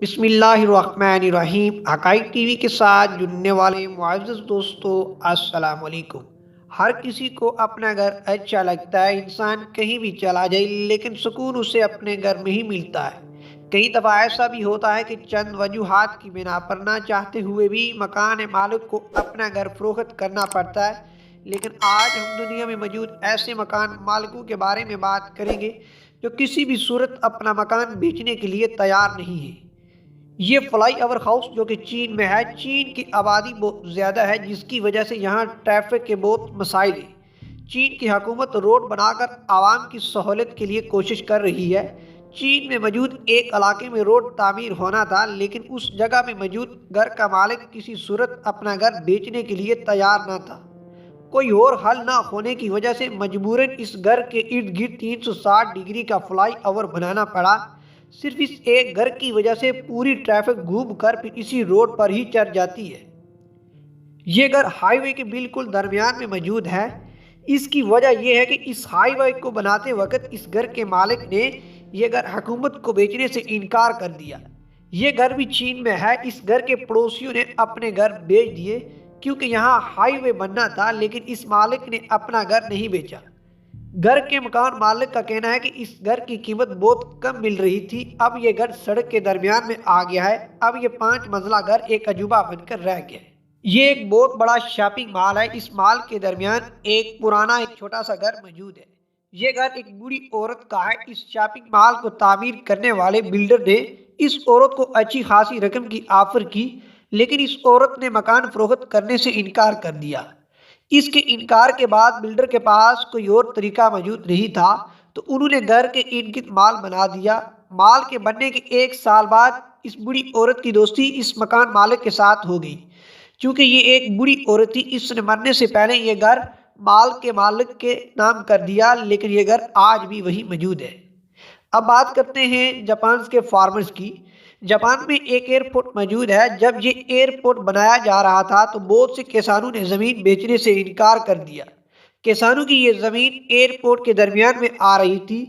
بسم اللہ الرحمن الرحیم۔ حقائق ٹی وی کے ساتھ جڑنے والے معزز دوستو، السلام علیکم۔ ہر کسی کو اپنا گھر اچھا لگتا ہے، انسان کہیں بھی چلا جائے لیکن سکون اسے اپنے گھر میں ہی ملتا ہے۔ کئی دفعہ ایسا بھی ہوتا ہے کہ چند وجوہات کی بنا پر نہ چاہتے ہوئے بھی مکان مالک کو اپنا گھر فروخت کرنا پڑتا ہے، لیکن آج ہم دنیا میں موجود ایسے مکان مالکوں کے بارے میں بات کریں گے جو کسی بھی صورت اپنا مکان بیچنے کے لیے تیار نہیں ہے۔ یہ فلائی اوور ہاؤس جو کہ چین میں ہے، چین کی آبادی بہت زیادہ ہے جس کی وجہ سے یہاں ٹریفک کے بہت مسائل ہیں۔ چین کی حکومت روڈ بنا کر عوام کی سہولت کے لیے کوشش کر رہی ہے۔ چین میں موجود ایک علاقے میں روڈ تعمیر ہونا تھا، لیکن اس جگہ میں موجود گھر کا مالک کسی صورت اپنا گھر بیچنے کے لیے تیار نہ تھا۔ کوئی اور حل نہ ہونے کی وجہ سے مجبوراً اس گھر کے ارد گرد 360 ڈگری کا فلائی اوور بنانا پڑا۔ صرف اس ایک گھر کی وجہ سے پوری ٹریفک گھوم کر پھر اسی روڈ پر ہی چڑھ جاتی ہے۔ یہ گھر ہائی وے کے بالکل درمیان میں موجود ہے۔ اس کی وجہ یہ ہے کہ اس ہائی وے کو بناتے وقت اس گھر کے مالک نے یہ گھر حکومت کو بیچنے سے انکار کر دیا۔ یہ گھر بھی چین میں ہے۔ اس گھر کے پڑوسیوں نے اپنے گھر بیچ دیے کیونکہ یہاں ہائی وے بننا تھا، لیکن اس مالک نے اپنا گھر نہیں بیچا۔ گھر کے مکان مالک کا کہنا ہے کہ اس گھر کی قیمت بہت کم مل رہی تھی، اب یہ گھر سڑک کے درمیان میں آ گیا ہے، اب یہ 5 منزلہ گھر ایک عجوبہ بن کر رہ گیا ہے۔ یہ ایک بہت بڑا شاپنگ مال ہے۔ اس مال کے درمیان ایک پرانا ایک چھوٹا سا گھر موجود ہے۔ یہ گھر ایک بوڑھی عورت کا ہے۔ اس شاپنگ مال کو تعمیر کرنے والے بلڈر نے اس عورت کو اچھی خاصی رقم کی آفر کی، لیکن اس عورت نے مکان فروخت کرنے سے انکار کر دیا۔ اس کے انکار کے بعد بلڈر کے پاس کوئی اور طریقہ موجود نہیں تھا، تو انہوں نے گھر کے ارد گرد مال بنا دیا۔ مال کے بننے کے 1 سال بعد اس بوڑھی عورت کی دوستی اس مکان مالک کے ساتھ ہو گئی۔ چونکہ یہ ایک بوڑھی عورت تھی، اس نے مرنے سے پہلے یہ گھر مال کے مالک کے نام کر دیا، لیکن یہ گھر آج بھی وہی موجود ہے۔ اب بات کرتے ہیں جاپان کے فارمرز کی۔ جاپان میں ایک ایئرپورٹ موجود ہے۔ جب یہ ایئرپورٹ بنایا جا رہا تھا تو بہت سے کسانوں نے زمین بیچنے سے انکار کر دیا۔ کسانوں کی یہ زمین ایئرپورٹ کے درمیان میں آ رہی تھی۔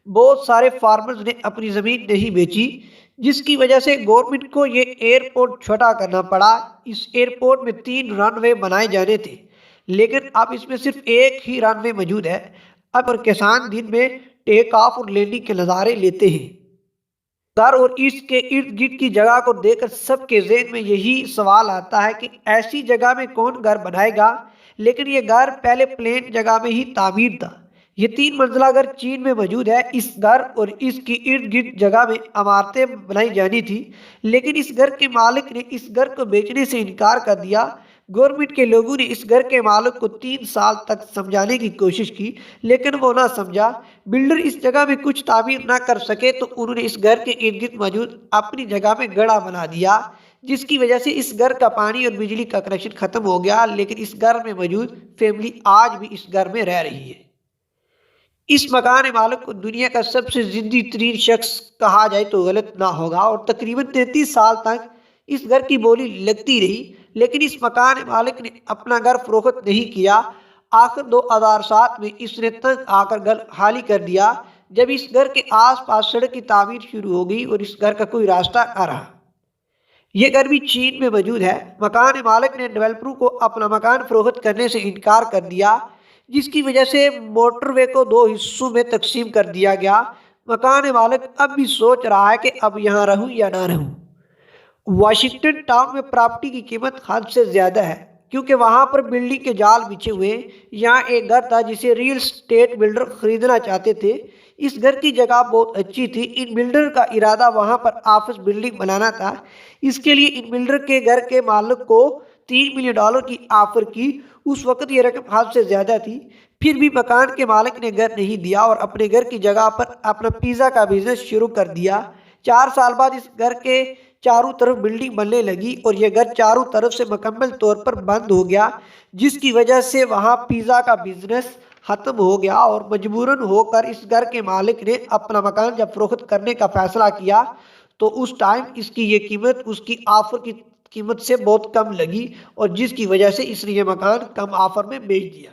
بہت سارے فارمرز نے اپنی زمین نہیں بیچی، جس کی وجہ سے گورنمنٹ کو یہ ایئرپورٹ چھوٹا کرنا پڑا۔ اس ایئرپورٹ میں 3 رن وے بنائے جانے تھے، لیکن اب اس میں صرف ایک ہی رن وے موجود ہے۔ اب اور کسان دن میں ٹیک آف اور لینڈنگ کے نظارے لیتے ہیں۔ گھر اور اس کے ارد گرد کی جگہ کو دیکھ کر سب کے ذہن میں یہی سوال آتا ہے کہ ایسی جگہ میں کون گھر بنائے گا، لیکن یہ گھر پہلے پلین جگہ میں ہی تعمیر تھا۔ یہ 3 منزلہ گھر چین میں موجود ہے۔ اس گھر اور اس کی ارد گرد جگہ میں عمارتیں بنائی جانی تھی، لیکن اس گھر کے مالک نے اس گھر کو بیچنے سے انکار کر دیا۔ گورنمنٹ کے لوگوں نے اس گھر کے مالک کو 3 سال تک سمجھانے کی کوشش کی، لیکن وہ نہ سمجھا۔ بلڈر اس جگہ میں کچھ تعمیر نہ کر سکے تو انہوں نے اس گھر کے ارد گرد موجود اپنی جگہ میں گڑھا بنا دیا، جس کی وجہ سے اس گھر کا پانی اور بجلی کا کنیکشن ختم ہو گیا، لیکن اس گھر میں موجود فیملی آج بھی اس گھر میں رہ رہی ہے۔ اس مکان مالک کو دنیا کا سب سے زندی ترین شخص کہا جائے تو غلط نہ ہوگا، اور تقریباً 33 سال تک اس گھر کی بولی لگتی رہی، لیکن اس مکان مالک نے اپنا گھر فروخت نہیں کیا۔ آخر 2007 میں اس نے تنگ آ کر گھر خالی کر دیا، جب اس گھر کے آس پاس سڑک کی تعمیر شروع ہو گئی اور اس گھر کا کوئی راستہ نہ رہا۔ یہ گھر بھی چین میں موجود ہے۔ مکان مالک نے ڈیولپروں کو اپنا مکان فروخت کرنے سے انکار کر دیا، جس کی وجہ سے موٹر وے کو 2 حصوں میں تقسیم کر دیا گیا۔ مکان مالک اب بھی سوچ رہا ہے کہ اب یہاں رہوں یا نہ رہوں۔ واشنگٹن ٹاؤن میں پراپرٹی کی قیمت حد سے زیادہ ہے، کیونکہ وہاں پر بلڈنگ کے جال بچھے ہوئے ہیں۔ یہاں ایک گھر تھا جسے ریل اسٹیٹ بلڈر خریدنا چاہتے تھے۔ اس گھر کی جگہ بہت اچھی تھی۔ ان بلڈر کا ارادہ وہاں پر آفس بلڈنگ بنانا تھا۔ اس کے لیے ان بلڈر کے گھر کے مالک کو $3 ملین کی آفر کی۔ اس وقت یہ رقم حد سے زیادہ تھی، پھر بھی مکان کے مالک نے گھر نہیں دیا اور اپنے گھر کی جگہ پر اپنا پیزا کا بزنس شروع کر دیا۔ 4 سال بعد اس گھر کے چاروں طرف بلڈنگ بننے لگی اور یہ گھر چاروں طرف سے مکمل طور پر بند ہو گیا، جس کی وجہ سے وہاں پیزا کا بزنس ختم ہو گیا، اور مجبوراً ہو کر اس گھر کے مالک نے اپنا مکان جب فروخت کرنے کا فیصلہ کیا تو اس ٹائم اس کی یہ قیمت اس کی آفر کی قیمت سے بہت کم لگی، اور جس کی وجہ سے اس نے یہ مکان کم آفر میں بیچ دیا۔